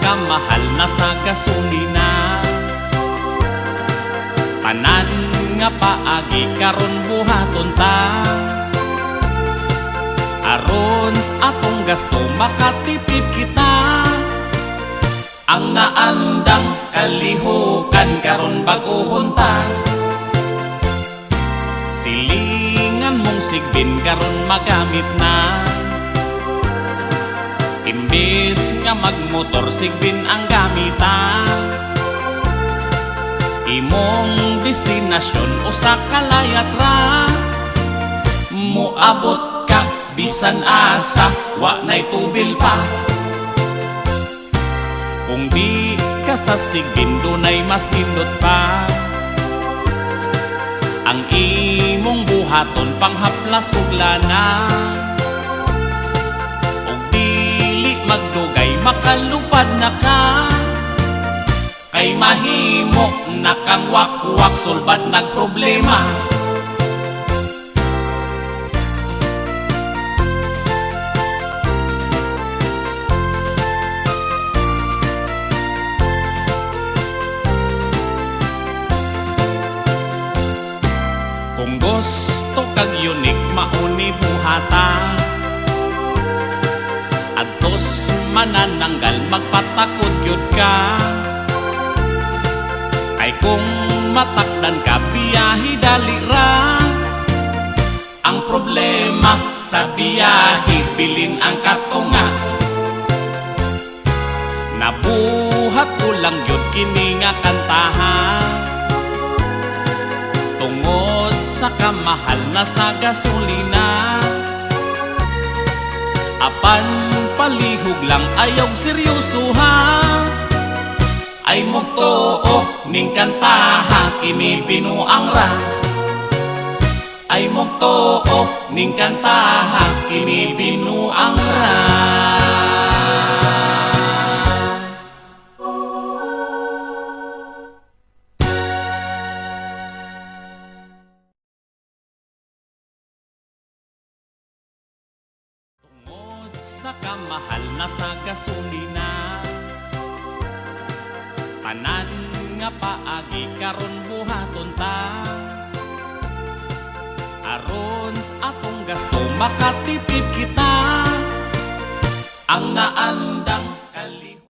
kamahal na sa gasolina. Tanan nga paagi karon buhaton ta, aron sa atong gasto makatipid kita. Ang naandang kalihukan karon baguhon ta, silingan mong sigbin karon magamit na. Imbes nga magmotor sigbin ang gamita, imong destinasyon usa ka layat ra. Moabot ka bisan asa wa nay tubil pa. Kung di ka sa sigbin dunay mas nindot pa, ang imong buhaton panghaplas ug lana. Og dili magdugay makalupad na ka, kay mahimo na kang wakwak sulbad nagproblema. Kung gusto kag yunik mauni buhata, adtos manananggal magpatakot yun ka. Ay kung matakdan ka biyahe dali ra, ang problema sa biyahe bilin ang katunga. Nabuhat ko lang yun kini nga kantahan, tungod sa kamahal na sa gasolina. Apan palihog lang ayaw seryoso ha, ay mugtoo ning kantaha kini binuang ra. Ay mugtoo ning kantaha kini binuang ra. Sa kamahal na sa gasolina, tanan nga paagi karon buhaton ta, aron sa atong gasto makatipid kita. Ang naandang